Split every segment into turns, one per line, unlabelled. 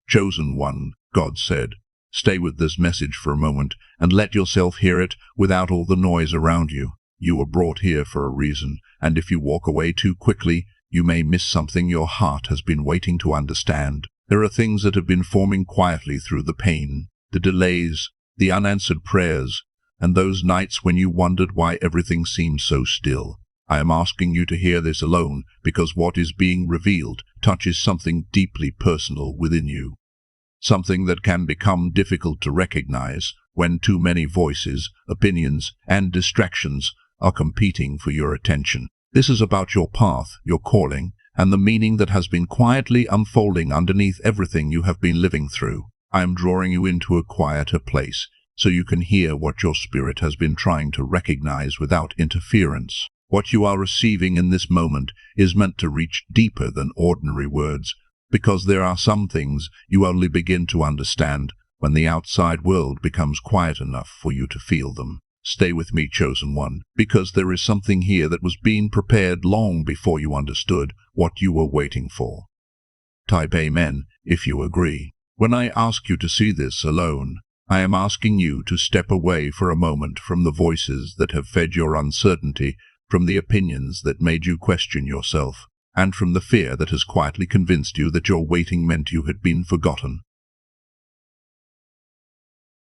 Chosen one, God said. Stay with this message for a moment and let yourself hear it without all the noise around you. You were brought here for a reason, and if you walk away too quickly, you may miss something your heart has been waiting to understand. There are things that have been forming quietly through the pain, the delays, the unanswered prayers, and those nights when you wondered why everything seemed so still. I am asking you to hear this alone because what is being revealed touches something deeply personal within you. Something that can become difficult to recognize when too many voices, opinions, and distractions are competing for your attention. This is about your path, your calling, and the meaning that has been quietly unfolding underneath everything you have been living through. I am drawing you into a quieter place so you can hear what your spirit has been trying to recognize without interference. What you are receiving in this moment is meant to reach deeper than ordinary words, because there are some things you only begin to understand when the outside world becomes quiet enough for you to feel them. Stay with me, chosen one, because there is something here that was being prepared long before you understood what you were waiting for. Type Amen if you agree. When I ask you to see this alone, I am asking you to step away for a moment from the voices that have fed your uncertainty, from the opinions that made you question yourself, and from the fear that has quietly convinced you that your waiting meant you had been forgotten.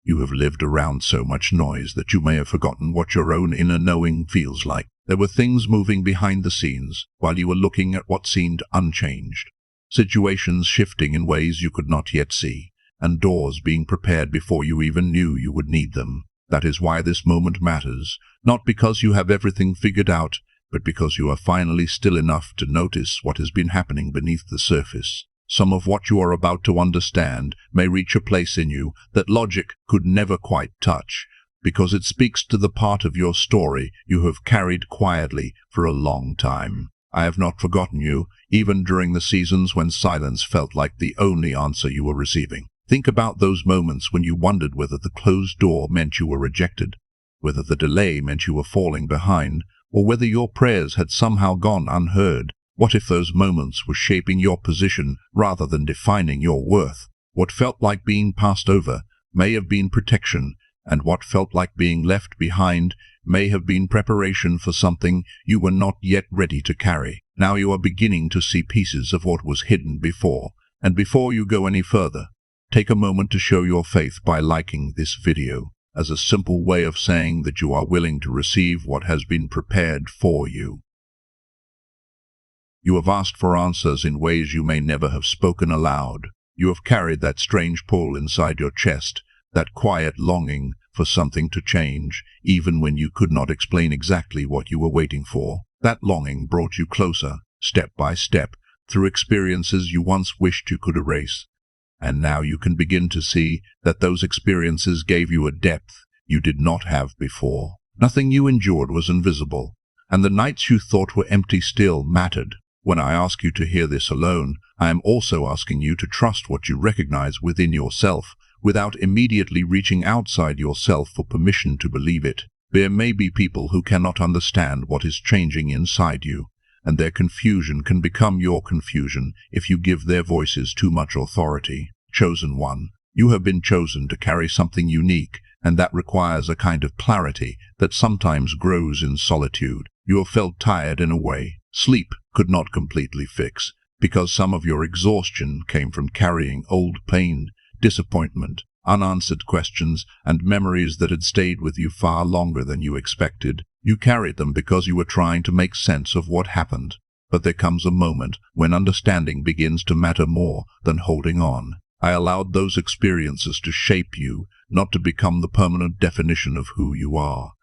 You have lived around so much noise that you may have forgotten what your own inner knowing feels like. There were things moving behind the scenes while you were looking at what seemed unchanged. Situations shifting in ways you could not yet see, and doors being prepared before you even knew you would need them. That is why this moment matters, not because you have everything figured out, but because you are finally still enough to notice what has been happening beneath the surface. Some of what you are about to understand may reach a place in you that logic could never quite touch, because it speaks to the part of your story you have carried quietly for a long time. I have not forgotten you, even during the seasons when silence felt like the only answer you were receiving. Think about those moments when you wondered whether the closed door meant you were rejected, whether the delay meant you were falling behind, or whether your prayers had somehow gone unheard. What if those moments were shaping your position rather than defining your worth? What felt like being passed over may have been protection, and what felt like being left behind may have been preparation for something you were not yet ready to carry. Now you are beginning to see pieces of what was hidden before, and before you go any further, take a moment to show your faith by liking this video, as a simple way of saying that you are willing to receive what has been prepared for you. You have asked for answers in ways you may never have spoken aloud. You have carried that strange pull inside your chest, that quiet longing for something to change, even when you could not explain exactly what you were waiting for. That longing brought you closer, step by step, through experiences you once wished you could erase. And now you can begin to see that those experiences gave you a depth you did not have before. Nothing you endured was invisible, and the nights you thought were empty still mattered. When I ask you to hear this alone, I am also asking you to trust what you recognize within yourself, without immediately reaching outside yourself for permission to believe it. There may be people who cannot understand what is changing inside you, and their confusion can become your confusion if you give their voices too much authority. Chosen one, you have been chosen to carry something unique, and that requires a kind of clarity that sometimes grows in solitude. You have felt tired in a way sleep could not completely fix, because some of your exhaustion came from carrying old pain, disappointment, unanswered questions, and memories that had stayed with you far longer than you expected. You carried them because you were trying to make sense of what happened. But there comes a moment when understanding begins to matter more than holding on. I allowed those experiences to shape you, not to become the permanent definition of who you are.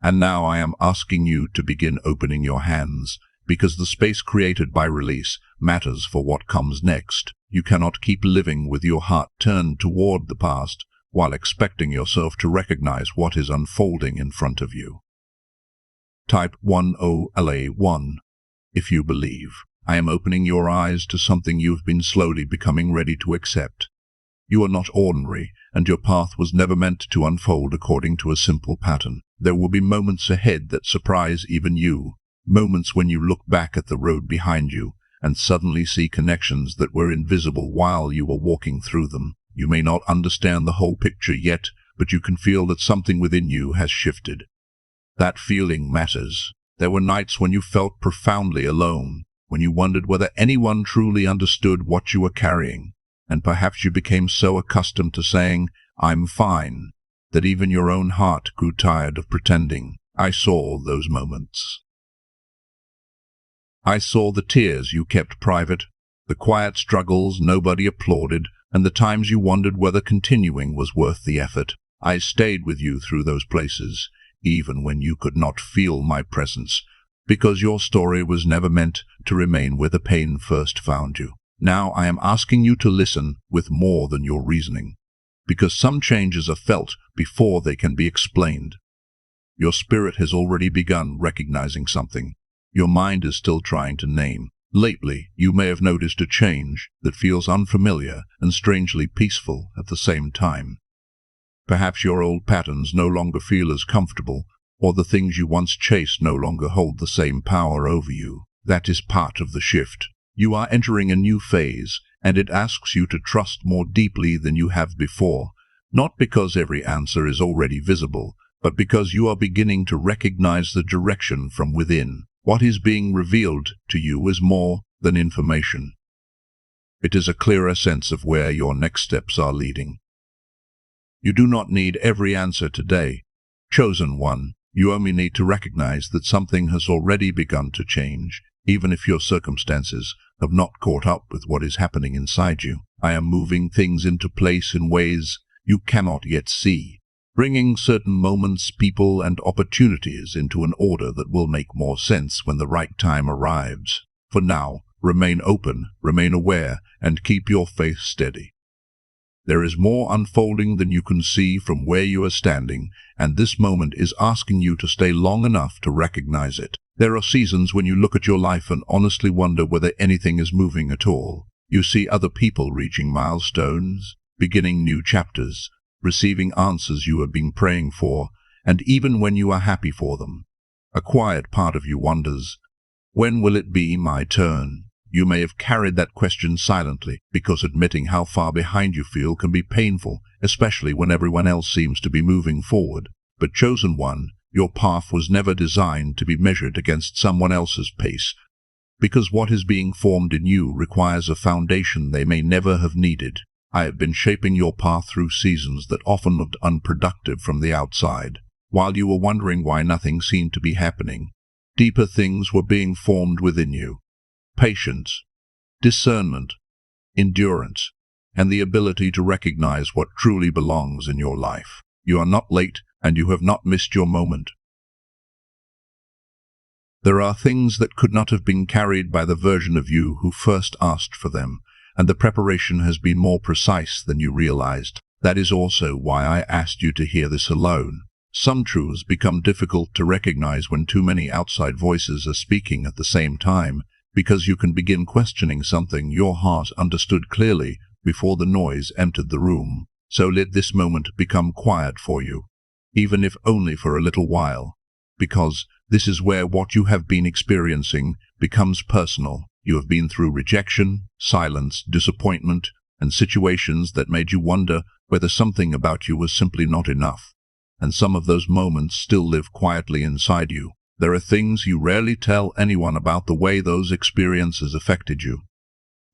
And now I am asking you to begin opening your hands, because the space created by release matters for what comes next. You cannot keep living with your heart turned toward the past while expecting yourself to recognize what is unfolding in front of you. Type 10LA1 if you believe. I am opening your eyes to something you've been slowly becoming ready to accept. You are not ordinary, and your path was never meant to unfold according to a simple pattern. There will be moments ahead that surprise even you, moments when you look back at the road behind you and suddenly see connections that were invisible while you were walking through them. You may not understand the whole picture yet, but you can feel that something within you has shifted. That feeling matters. There were nights when you felt profoundly alone, when you wondered whether anyone truly understood what you were carrying, and perhaps you became so accustomed to saying, "I'm fine," that even your own heart grew tired of pretending. I saw those moments. I saw the tears you kept private, the quiet struggles nobody applauded, and the times you wondered whether continuing was worth the effort. I stayed with you through those places, even when you could not feel my presence, because your story was never meant to remain where the pain first found you. Now I am asking you to listen with more than your reasoning, because some changes are felt before they can be explained. Your spirit has already begun recognizing something your mind is still trying to name. Lately, you may have noticed a change that feels unfamiliar and strangely peaceful at the same time. Perhaps your old patterns no longer feel as comfortable, or the things you once chased no longer hold the same power over you. That is part of the shift. You are entering a new phase, and it asks you to trust more deeply than you have before, not because every answer is already visible, but because you are beginning to recognize the direction from within. What is being revealed to you is more than information. It is a clearer sense of where your next steps are leading. You do not need every answer today, chosen one. You only need to recognize that something has already begun to change, even if your circumstances have not caught up with what is happening inside you. I am moving things into place in ways you cannot yet see, bringing certain moments, people, and opportunities into an order that will make more sense when the right time arrives. For now, remain open, remain aware, and keep your faith steady. There is more unfolding than you can see from where you are standing, and this moment is asking you to stay long enough to recognize it. There are seasons when you look at your life and honestly wonder whether anything is moving at all. You see other people reaching milestones, beginning new chapters, receiving answers you have been praying for, and even when you are happy for them, a quiet part of you wonders, when will it be my turn? You may have carried that question silently, because admitting how far behind you feel can be painful, especially when everyone else seems to be moving forward. But chosen one, your path was never designed to be measured against someone else's pace, because what is being formed in you requires a foundation they may never have needed. I have been shaping your path through seasons that often looked unproductive from the outside. While you were wondering why nothing seemed to be happening, deeper things were being formed within you. Patience, discernment, endurance, and the ability to recognize what truly belongs in your life. You are not late, and you have not missed your moment. There are things that could not have been carried by the version of you who first asked for them, and the preparation has been more precise than you realized. That is also why I asked you to hear this alone. Some truths become difficult to recognize when too many outside voices are speaking at the same time, because you can begin questioning something your heart understood clearly before the noise entered the room. So let this moment become quiet for you, even if only for a little while, because this is where what you have been experiencing becomes personal. You have been through rejection, silence, disappointment, and situations that made you wonder whether something about you was simply not enough. And some of those moments still live quietly inside you. There are things you rarely tell anyone about the way those experiences affected you.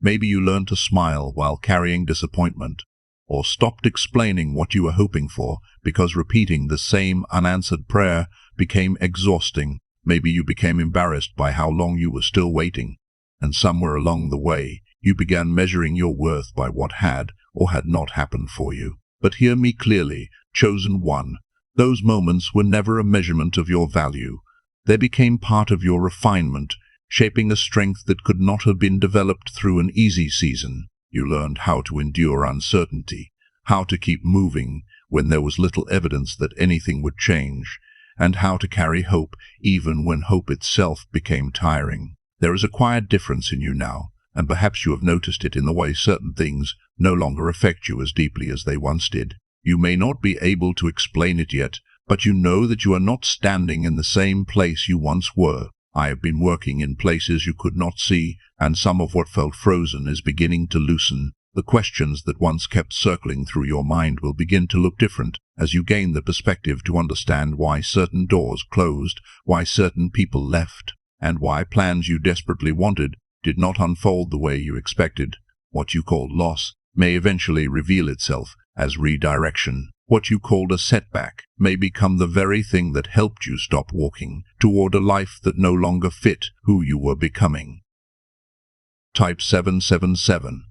Maybe you learned to smile while carrying disappointment, or stopped explaining what you were hoping for because repeating the same unanswered prayer became exhausting. Maybe you became embarrassed by how long you were still waiting, and somewhere along the way, you began measuring your worth by what had or had not happened for you. But hear me clearly, chosen one, those moments were never a measurement of your value. They became part of your refinement, shaping a strength that could not have been developed through an easy season. You learned how to endure uncertainty, how to keep moving when there was little evidence that anything would change, and how to carry hope even when hope itself became tiring. There is a quiet difference in you now, and perhaps you have noticed it in the way certain things no longer affect you as deeply as they once did. You may not be able to explain it yet, but you know that you are not standing in the same place you once were. I have been working in places you could not see, and some of what felt frozen is beginning to loosen. The questions that once kept circling through your mind will begin to look different as you gain the perspective to understand why certain doors closed, why certain people left, and why plans you desperately wanted did not unfold the way you expected. What you called loss may eventually reveal itself as redirection. What you called a setback may become the very thing that helped you stop walking toward a life that no longer fit who you were becoming. Type 777.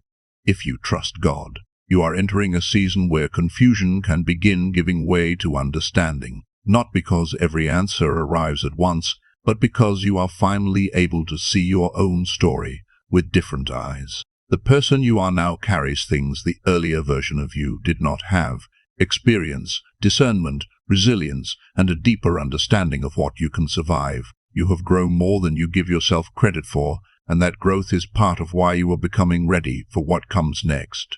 If you trust God, you are entering a season where confusion can begin giving way to understanding, not because every answer arrives at once, but because you are finally able to see your own story with different eyes. The person you are now carries things the earlier version of you did not have: experience, discernment, resilience, and a deeper understanding of what you can survive. You have grown more than you give yourself credit for, and that growth is part of why you are becoming ready for what comes next.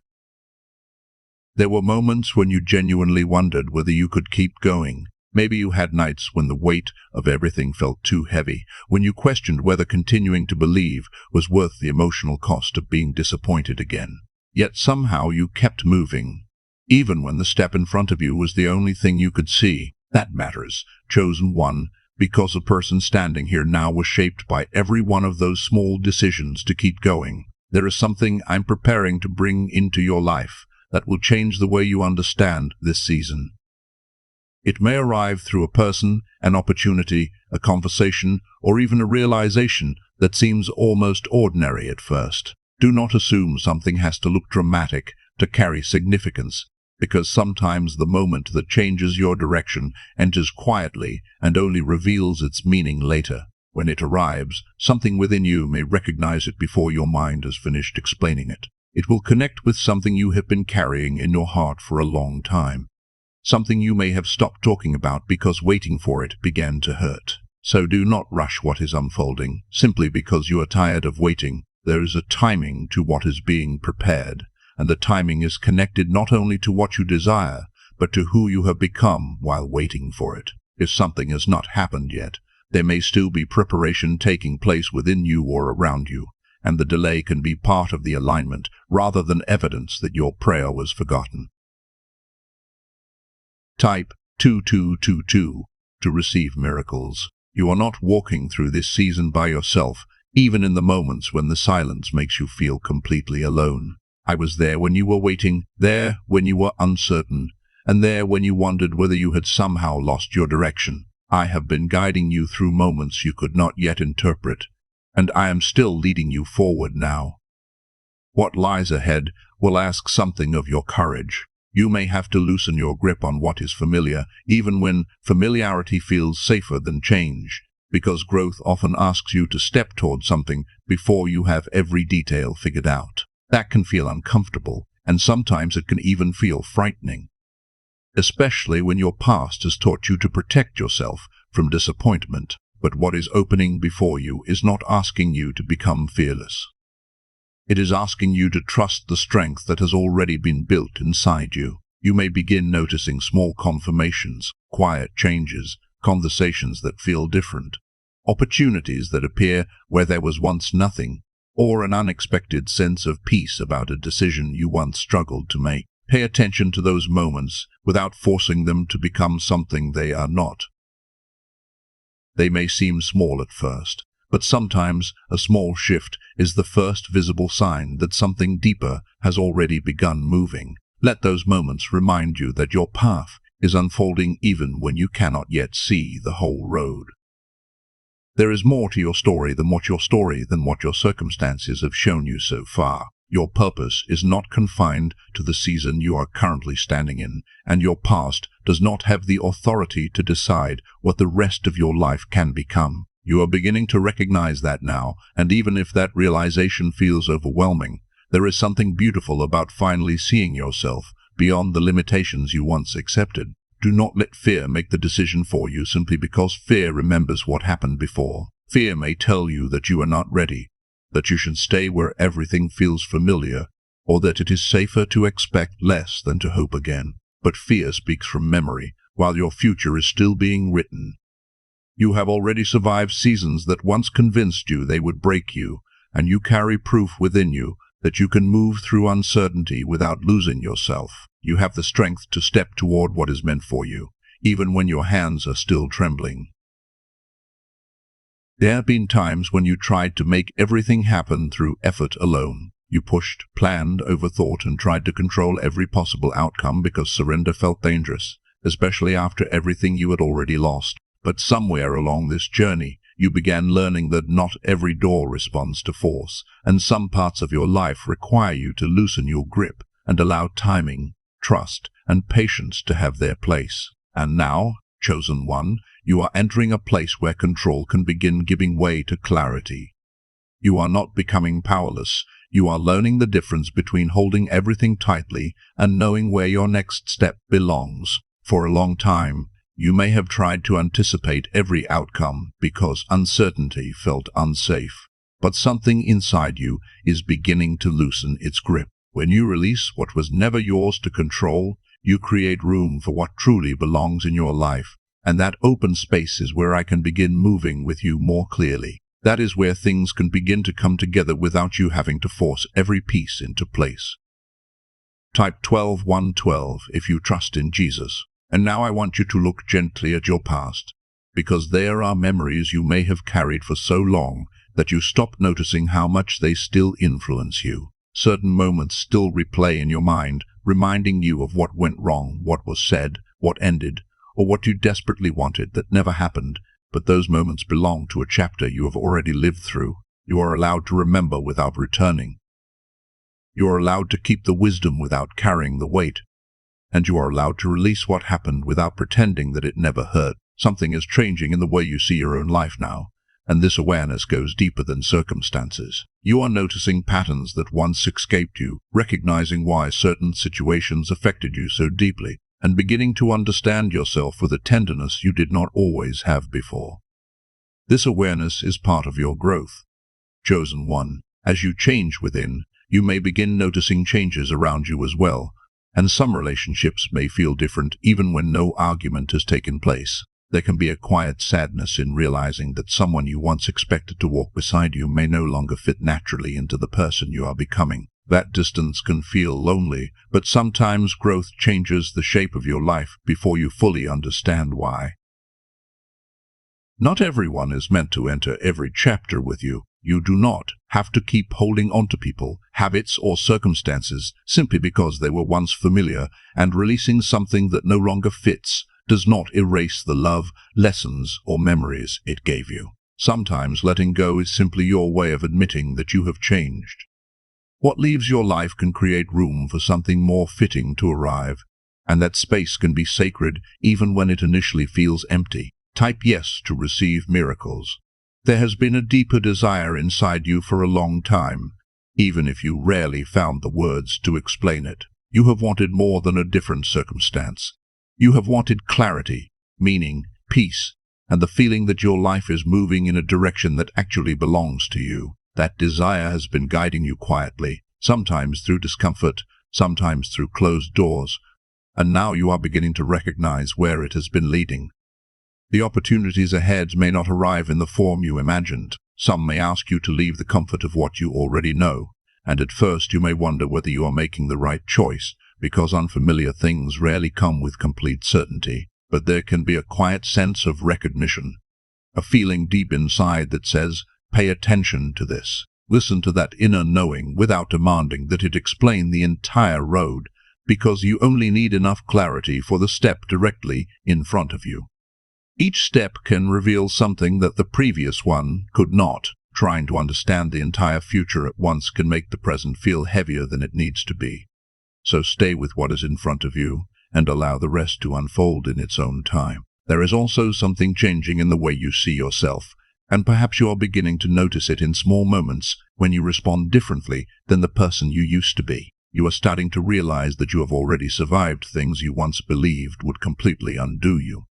There were moments when you genuinely wondered whether you could keep going. Maybe you had nights when the weight of everything felt too heavy, when you questioned whether continuing to believe was worth the emotional cost of being disappointed again. Yet somehow you kept moving, even when the step in front of you was the only thing you could see. That matters, chosen one, because the person standing here now was shaped by every one of those small decisions to keep going. There is something I'm preparing to bring into your life that will change the way you understand this season. It may arrive through a person, an opportunity, a conversation, or even a realization that seems almost ordinary at first. Do not assume something has to look dramatic to carry significance, because sometimes the moment that changes your direction enters quietly and only reveals its meaning later. When it arrives, something within you may recognize it before your mind has finished explaining it. It will connect with something you have been carrying in your heart for a long time. Something you may have stopped talking about because waiting for it began to hurt. So do not rush what is unfolding, simply because you are tired of waiting. There is a timing to what is being prepared, and the timing is connected not only to what you desire, but to who you have become while waiting for it. If something has not happened yet, there may still be preparation taking place within you or around you, and the delay can be part of the alignment rather than evidence that your prayer was forgotten. Type 2222 to receive miracles. You are not walking through this season by yourself, even in the moments when the silence makes you feel completely alone. I was there when you were waiting, there when you were uncertain, and there when you wondered whether you had somehow lost your direction. I have been guiding you through moments you could not yet interpret, and I am still leading you forward now. What lies ahead will ask something of your courage. You may have to loosen your grip on what is familiar, even when familiarity feels safer than change, because growth often asks you to step toward something before you have every detail figured out. That can feel uncomfortable, and sometimes it can even feel frightening, especially when your past has taught you to protect yourself from disappointment. But what is opening before you is not asking you to become fearless. It is asking you to trust the strength that has already been built inside you. You may begin noticing small confirmations, quiet changes, conversations that feel different, opportunities that appear where there was once nothing, or an unexpected sense of peace about a decision you once struggled to make. Pay attention to those moments without forcing them to become something they are not. They may seem small at first, but sometimes a small shift is the first visible sign that something deeper has already begun moving. Let those moments remind you that your path is unfolding even when you cannot yet see the whole road. There is more to your story than what your circumstances have shown you so far. Your purpose is not confined to the season you are currently standing in, and your past does not have the authority to decide what the rest of your life can become. You are beginning to recognize that now, and even if that realization feels overwhelming, there is something beautiful about finally seeing yourself beyond the limitations you once accepted. Do not let fear make the decision for you simply because fear remembers what happened before. Fear may tell you that you are not ready, that you should stay where everything feels familiar, or that it is safer to expect less than to hope again. But fear speaks from memory, while your future is still being written. You have already survived seasons that once convinced you they would break you, and you carry proof within you that you can move through uncertainty without losing yourself. You have the strength to step toward what is meant for you, even when your hands are still trembling. There have been times when you tried to make everything happen through effort alone. You pushed, planned, overthought, and tried to control every possible outcome because surrender felt dangerous, especially after everything you had already lost. But somewhere along this journey, you began learning that not every door responds to force, and some parts of your life require you to loosen your grip and allow timing, trust, and patience to have their place. And now, chosen one, you are entering a place where control can begin giving way to clarity. You are not becoming powerless. You are learning the difference between holding everything tightly and knowing where your next step belongs. For a long time, you may have tried to anticipate every outcome because uncertainty felt unsafe. But something inside you is beginning to loosen its grip. When you release what was never yours to control, you create room for what truly belongs in your life. And that open space is where I can begin moving with you more clearly. That is where things can begin to come together without you having to force every piece into place. Type 12:112 if you trust in Jesus. And now I want you to look gently at your past, because there are memories you may have carried for so long that you stop noticing how much they still influence you. Certain moments still replay in your mind, reminding you of what went wrong, what was said, what ended, or what you desperately wanted that never happened. But those moments belong to a chapter you have already lived through. You are allowed to remember without returning. You are allowed to keep the wisdom without carrying the weight. And you are allowed to release what happened without pretending that it never hurt. Something is changing in the way you see your own life now, and this awareness goes deeper than circumstances. You are noticing patterns that once escaped you, recognizing why certain situations affected you so deeply, and beginning to understand yourself with a tenderness you did not always have before. This awareness is part of your growth. Chosen one, as you change within, you may begin noticing changes around you as well, and some relationships may feel different even when no argument has taken place. There can be a quiet sadness in realizing that someone you once expected to walk beside you may no longer fit naturally into the person you are becoming. That distance can feel lonely, but sometimes growth changes the shape of your life before you fully understand why. Not everyone is meant to enter every chapter with you. You do not have to keep holding on to people, habits, or circumstances simply because they were once familiar, and releasing something that no longer fits does not erase the love, lessons, or memories it gave you. Sometimes letting go is simply your way of admitting that you have changed. What leaves your life can create room for something more fitting to arrive, and that space can be sacred even when it initially feels empty. Type yes to receive miracles. There has been a deeper desire inside you for a long time, even if you rarely found the words to explain it. You have wanted more than a different circumstance. You have wanted clarity, meaning, peace, and the feeling that your life is moving in a direction that actually belongs to you. That desire has been guiding you quietly, sometimes through discomfort, sometimes through closed doors, and now you are beginning to recognize where it has been leading. The opportunities ahead may not arrive in the form you imagined. Some may ask you to leave the comfort of what you already know, and at first you may wonder whether you are making the right choice, because unfamiliar things rarely come with complete certainty. But there can be a quiet sense of recognition, a feeling deep inside that says, pay attention to this. Listen to that inner knowing without demanding that it explain the entire road, because you only need enough clarity for the step directly in front of you. Each step can reveal something that the previous one could not. Trying to understand the entire future at once can make the present feel heavier than it needs to be. So stay with what is in front of you and allow the rest to unfold in its own time. There is also something changing in the way you see yourself, and perhaps you are beginning to notice it in small moments when you respond differently than the person you used to be. You are starting to realize that you have already survived things you once believed would completely undo you.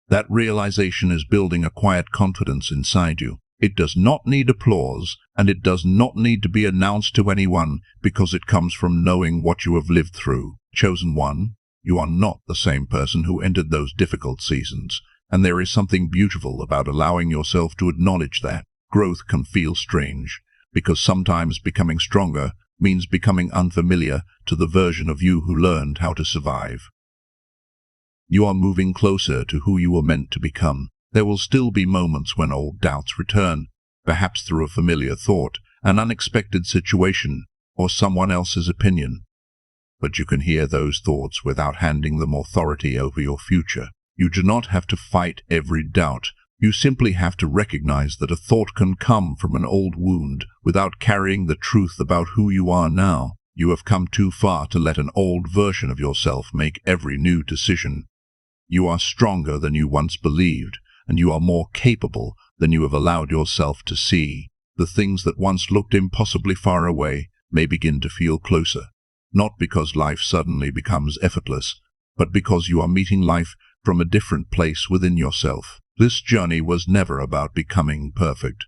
That realization is building a quiet confidence inside you. It does not need applause, and it does not need to be announced to anyone, because it comes from knowing what you have lived through. Chosen one, you are not the same person who entered those difficult seasons. And there is something beautiful about allowing yourself to acknowledge that. Growth can feel strange, because sometimes becoming stronger means becoming unfamiliar to the version of you who learned how to survive. You are moving closer to who you were meant to become. There will still be moments when old doubts return, perhaps through a familiar thought, an unexpected situation, or someone else's opinion. But you can hear those thoughts without handing them authority over your future. You do not have to fight every doubt. You simply have to recognize that a thought can come from an old wound without carrying the truth about who you are now. You have come too far to let an old version of yourself make every new decision. You are stronger than you once believed, and you are more capable than you have allowed yourself to see. The things that once looked impossibly far away may begin to feel closer, not because life suddenly becomes effortless, but because you are meeting life from a different place within yourself. This journey was never about becoming perfect.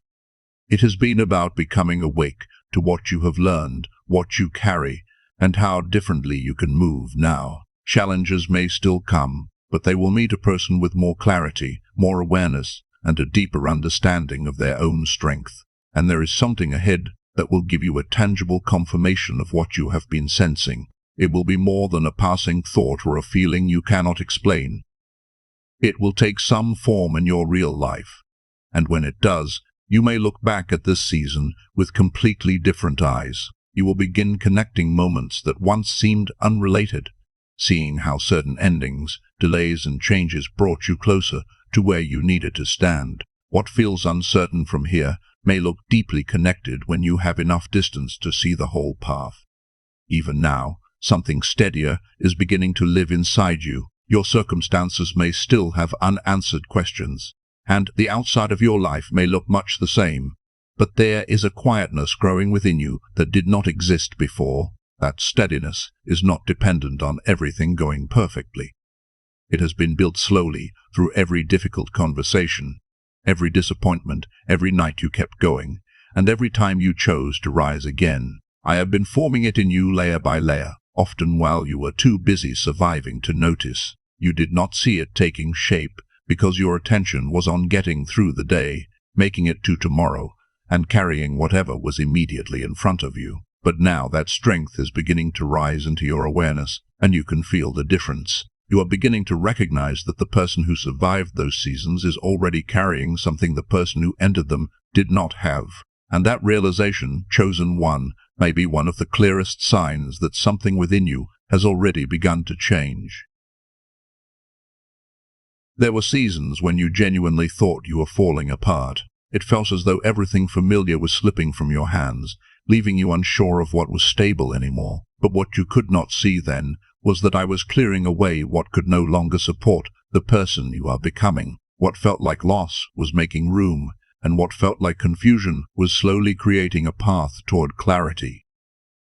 It has been about becoming awake to what you have learned, what you carry, and how differently you can move now. Challenges may still come, but they will meet a person with more clarity, more awareness, and a deeper understanding of their own strength. And there is something ahead that will give you a tangible confirmation of what you have been sensing. It will be more than a passing thought or a feeling you cannot explain. It will take some form in your real life. And when it does, you may look back at this season with completely different eyes. You will begin connecting moments that once seemed unrelated, seeing how certain endings, delays, and changes brought you closer to where you needed to stand. What feels uncertain from here may look deeply connected when you have enough distance to see the whole path. Even now, something steadier is beginning to live inside you. Your circumstances may still have unanswered questions, and the outside of your life may look much the same, but there is a quietness growing within you that did not exist before. That steadiness is not dependent on everything going perfectly. It has been built slowly through every difficult conversation, every disappointment, every night you kept going, and every time you chose to rise again. I have been forming it in you layer by layer, often while you were too busy surviving to notice. You did not see it taking shape because your attention was on getting through the day, making it to tomorrow, and carrying whatever was immediately in front of you. But now that strength is beginning to rise into your awareness, and you can feel the difference. You are beginning to recognize that the person who survived those seasons is already carrying something the person who entered them did not have. And that realization, chosen one, may be one of the clearest signs that something within you has already begun to change. There were seasons when you genuinely thought you were falling apart. It felt as though everything familiar was slipping from your hands, leaving you unsure of what was stable anymore. But what you could not see then was that I was clearing away what could no longer support the person you are becoming. What felt like loss was making room, and what felt like confusion was slowly creating a path toward clarity.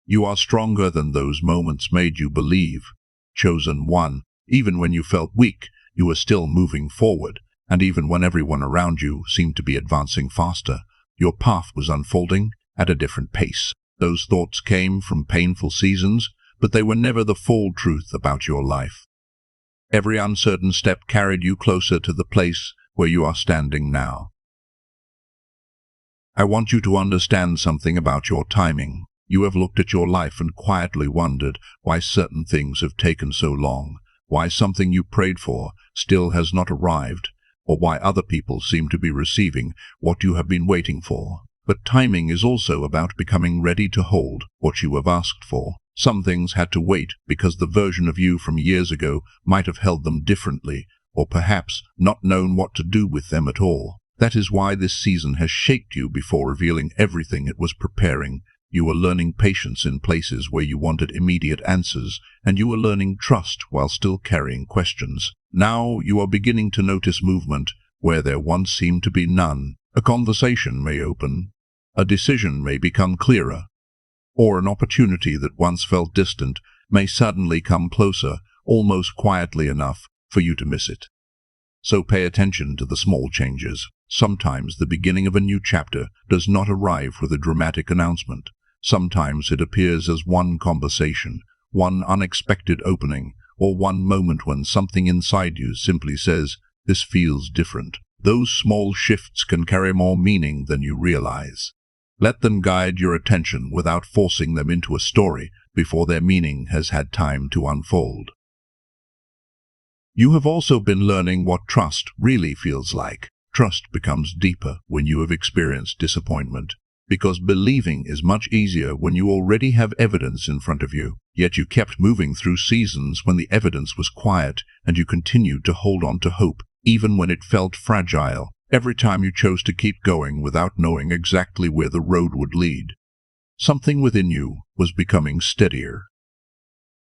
You are stronger than those moments made you believe. Chosen one, even when you felt weak, you were still moving forward, and even when everyone around you seemed to be advancing faster, your path was unfolding at a different pace. Those thoughts came from painful seasons, but they were never the full truth about your life. Every uncertain step carried you closer to the place where you are standing now. I want you to understand something about your timing. You have looked at your life and quietly wondered why certain things have taken so long, why something you prayed for still has not arrived, or why other people seem to be receiving what you have been waiting for. But timing is also about becoming ready to hold what you have asked for. Some things had to wait because the version of you from years ago might have held them differently, or perhaps not known what to do with them at all. That is why this season has shaped you before revealing everything it was preparing. You were learning patience in places where you wanted immediate answers, and you were learning trust while still carrying questions. Now you are beginning to notice movement where there once seemed to be none. A conversation may open, a decision may become clearer, or an opportunity that once felt distant may suddenly come closer, almost quietly enough for you to miss it. So pay attention to the small changes. Sometimes the beginning of a new chapter does not arrive with a dramatic announcement. Sometimes it appears as one conversation, one unexpected opening, or one moment when something inside you simply says, This feels different. Those small shifts can carry more meaning than you realize. Let them guide your attention without forcing them into a story before their meaning has had time to unfold. You have also been learning what trust really feels like. Trust becomes deeper when you have experienced disappointment, because believing is much easier when you already have evidence in front of you. Yet you kept moving through seasons when the evidence was quiet, and you continued to hold on to hope, even when it felt fragile, every time you chose to keep going without knowing exactly where the road would lead. Something within you was becoming steadier.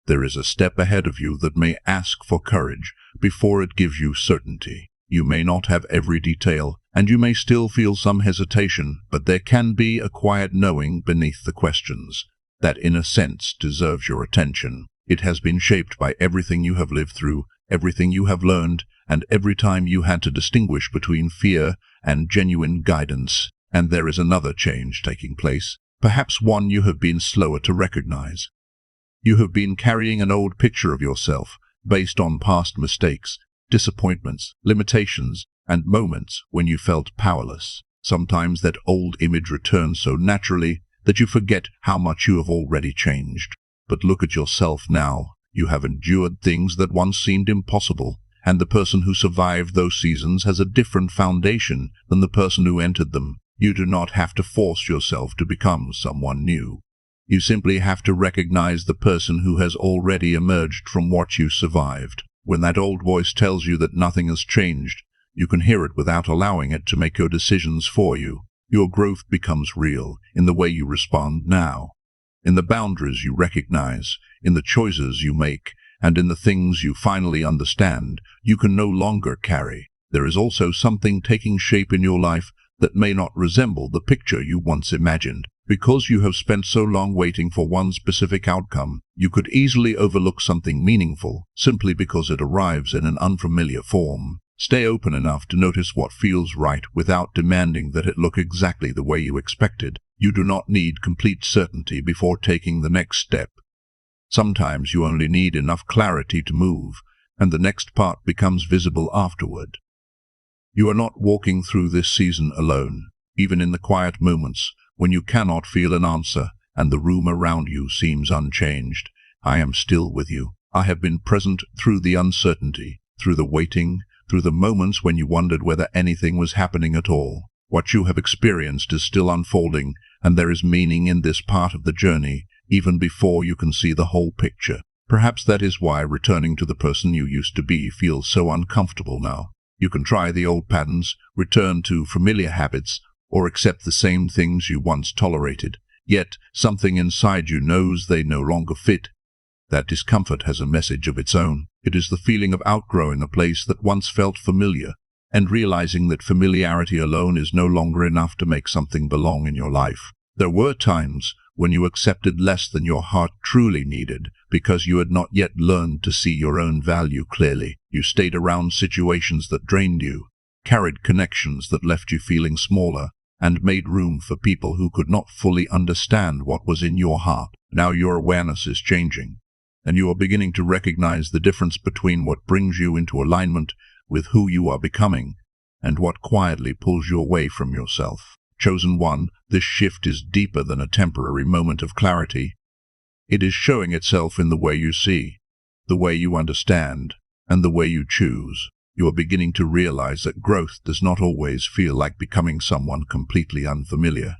There is a step ahead of you that may ask for courage before it gives you certainty. You may not have every detail, and you may still feel some hesitation, but there can be a quiet knowing beneath the questions that, in a sense, deserves your attention. It has been shaped by everything you have lived through, everything you have learned, and every time you had to distinguish between fear and genuine guidance. And there is another change taking place, perhaps one you have been slower to recognize. You have been carrying an old picture of yourself, based on past mistakes, disappointments, limitations, and moments when you felt powerless. Sometimes that old image returns so naturally that you forget how much you have already changed. But look at yourself now. You have endured things that once seemed impossible, and the person who survived those seasons has a different foundation than the person who entered them. You do not have to force yourself to become someone new. You simply have to recognize the person who has already emerged from what you survived. When that old voice tells you that nothing has changed, you can hear it without allowing it to make your decisions for you. Your growth becomes real in the way you respond now, in the boundaries you recognize, in the choices you make, and in the things you finally understand you can no longer carry. There is also something taking shape in your life that may not resemble the picture you once imagined. Because you have spent so long waiting for one specific outcome, you could easily overlook something meaningful simply because it arrives in an unfamiliar form. Stay open enough to notice what feels right without demanding that it look exactly the way you expected. You do not need complete certainty before taking the next step. Sometimes you only need enough clarity to move, and the next part becomes visible afterward. You are not walking through this season alone. Even in the quiet moments, when you cannot feel an answer and the room around you seems unchanged, I am still with you. I have been present through the uncertainty, through the waiting, through the moments when you wondered whether anything was happening at all. What you have experienced is still unfolding, and there is meaning in this part of the journey, even before you can see the whole picture. Perhaps that is why returning to the person you used to be feels so uncomfortable now. You can try the old patterns, return to familiar habits, or accept the same things you once tolerated, yet something inside you knows they no longer fit. That discomfort has a message of its own. It is the feeling of outgrowing a place that once felt familiar, and realizing that familiarity alone is no longer enough to make something belong in your life. There were times when you accepted less than your heart truly needed, because you had not yet learned to see your own value clearly. You stayed around situations that drained you, carried connections that left you feeling smaller, and made room for people who could not fully understand what was in your heart. Now your awareness is changing, and you are beginning to recognize the difference between what brings you into alignment with who you are becoming and what quietly pulls you away from yourself. Chosen one, this shift is deeper than a temporary moment of clarity. It is showing itself in the way you see, the way you understand, and the way you choose. You are beginning to realize that growth does not always feel like becoming someone completely unfamiliar.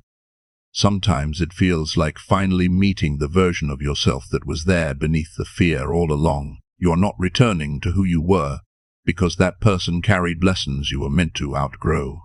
Sometimes it feels like finally meeting the version of yourself that was there beneath the fear all along. You are not returning to who you were, because that person carried lessons you were meant to outgrow.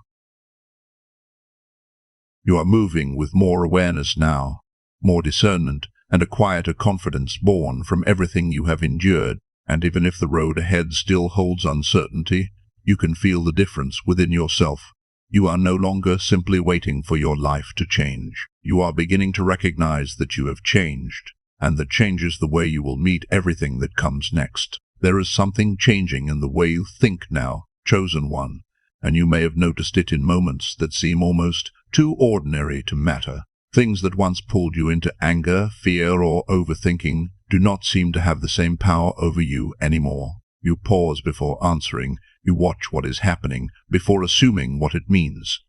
You are moving with more awareness now, more discernment, and a quieter confidence born from everything you have endured. And even if the road ahead still holds uncertainty, you can feel the difference within yourself. You are no longer simply waiting for your life to change. You are beginning to recognize that you have changed, and that changes the way you will meet everything that comes next. There is something changing in the way you think now, chosen one, and you may have noticed it in moments that seem almost too ordinary to matter. Things that once pulled you into anger, fear, or overthinking do not seem to have the same power over you anymore. You pause before answering. You watch what is happening before assuming what it means.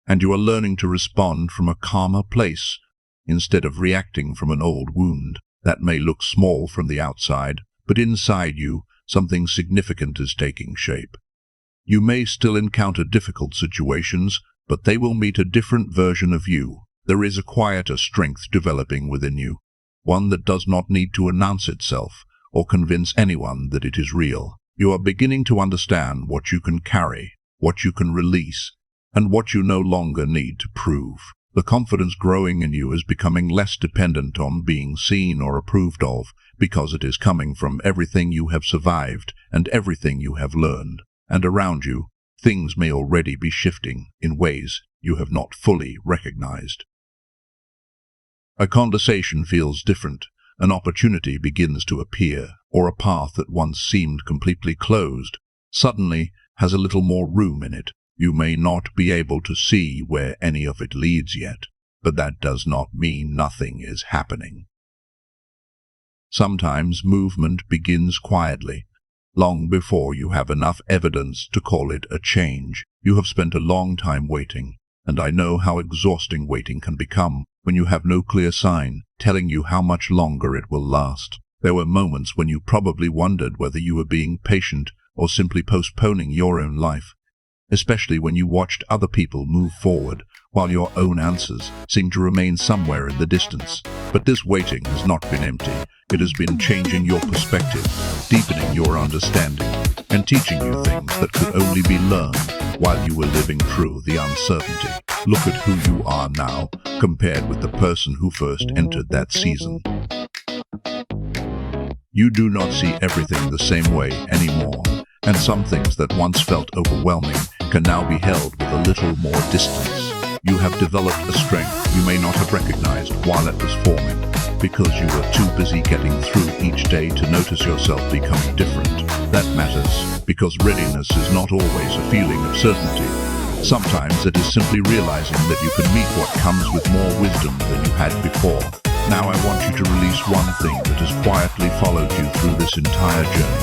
And you are learning to respond from a calmer place instead of reacting from an old wound that may look small from the outside, but inside you, something significant is taking shape. You may still encounter difficult situations, but they will meet a different version of you. There is a quieter strength developing within you, one that does not need to announce itself or convince anyone that it is real. You are beginning to understand what you can carry, what you can release, and what you no longer need to prove. The confidence growing in you is becoming less dependent on being seen or approved of, because it is coming from everything you have survived and everything you have learned. And around you, things may already be shifting in ways you have not fully recognized. A conversation feels different. An opportunity begins to appear, or a path that once seemed completely closed suddenly has a little more room in it. You may not be able to see where any of it leads yet, but that does not mean nothing is happening. Sometimes movement begins quietly, long before you have enough evidence to call it a change. You have spent a long time waiting, and I know how exhausting waiting can become when you have no clear sign telling you how much longer it will last. There were moments when you probably wondered whether you were being patient or simply postponing your own life, especially when you watched other people move forward while your own answers seemed to remain somewhere in the distance. But this waiting has not been empty. It has been changing your perspective, deepening your understanding, and teaching you things that could only be learned while you were living through the uncertainty. Look at who you are now compared with the person who first entered that season. You do not see everything the same way anymore, and some things that once felt overwhelming can now be held with a little more distance. You have developed a strength you may not have recognized while it was forming, because you were too busy getting through each day to notice yourself becoming different. That matters, because readiness is not always a feeling of certainty. Sometimes it is simply realizing that you can meet what comes with more wisdom than you had before. Now I want you to release one thing that has quietly followed you through this entire journey.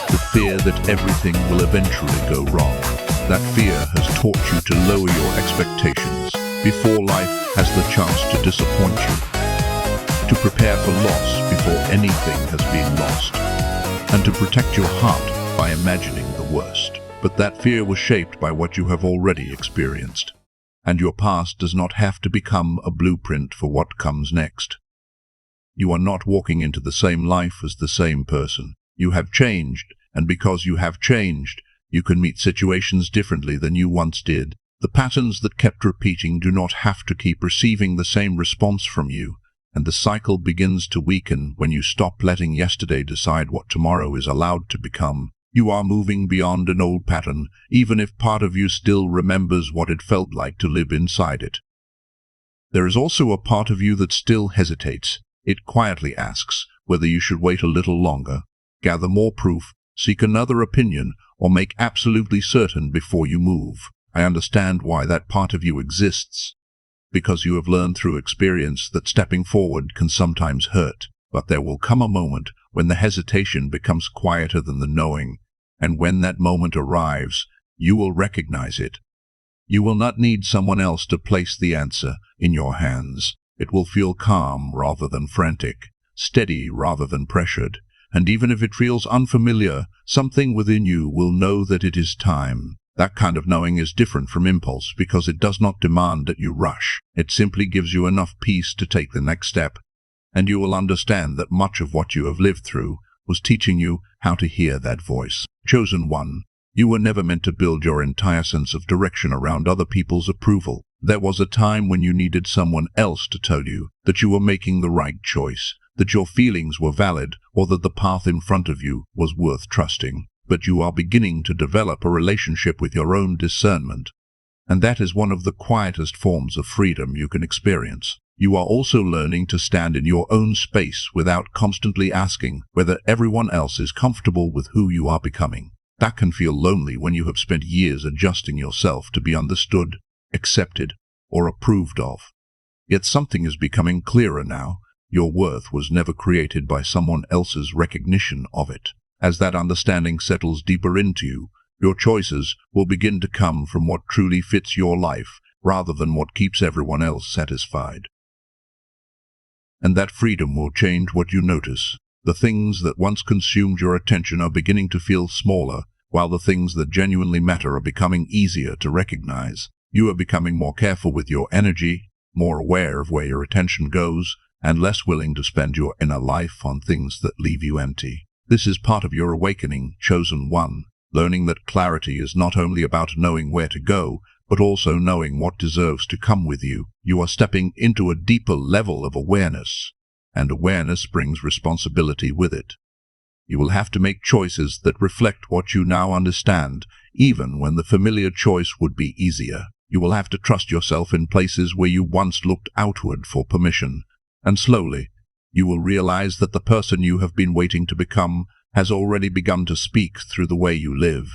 The fear that everything will eventually go wrong. That fear has taught you to lower your expectations before life has the chance to disappoint you, to prepare for loss before anything has been lost, and to protect your heart by imagining the worst. But that fear was shaped by what you have already experienced, and your past does not have to become a blueprint for what comes next. You are not walking into the same life as the same person. You have changed, and because you have changed, you can meet situations differently than you once did. The patterns that kept repeating do not have to keep receiving the same response from you, and the cycle begins to weaken when you stop letting yesterday decide what tomorrow is allowed to become. You are moving beyond an old pattern, even if part of you still remembers what it felt like to live inside it. There is also a part of you that still hesitates. It quietly asks whether you should wait a little longer, gather more proof, seek another opinion, or make absolutely certain before you move. I understand why that part of you exists, because you have learned through experience that stepping forward can sometimes hurt. But there will come a moment when the hesitation becomes quieter than the knowing, and when that moment arrives, you will recognize it. You will not need someone else to place the answer in your hands. It will feel calm rather than frantic, steady rather than pressured, and even if it feels unfamiliar, something within you will know that it is time. That kind of knowing is different from impulse because it does not demand that you rush. It simply gives you enough peace to take the next step, and you will understand that much of what you have lived through was teaching you how to hear that voice. Chosen one, you were never meant to build your entire sense of direction around other people's approval. There was a time when you needed someone else to tell you that you were making the right choice, that your feelings were valid, or that the path in front of you was worth trusting. But you are beginning to develop a relationship with your own discernment, and that is one of the quietest forms of freedom you can experience. You are also learning to stand in your own space without constantly asking whether everyone else is comfortable with who you are becoming. That can feel lonely when you have spent years adjusting yourself to be understood, accepted, or approved of. Yet something is becoming clearer now. Your worth was never created by someone else's recognition of it. As that understanding settles deeper into you, your choices will begin to come from what truly fits your life rather than what keeps everyone else satisfied. And that freedom will change what you notice. The things that once consumed your attention are beginning to feel smaller, while the things that genuinely matter are becoming easier to recognize. You are becoming more careful with your energy, more aware of where your attention goes, and less willing to spend your inner life on things that leave you empty. This is part of your awakening, chosen one, learning that clarity is not only about knowing where to go, but also knowing what deserves to come with you. You are stepping into a deeper level of awareness, and awareness brings responsibility with it. You will have to make choices that reflect what you now understand, even when the familiar choice would be easier. You will have to trust yourself in places where you once looked outward for permission, and slowly, you will realize that the person you have been waiting to become has already begun to speak through the way you live.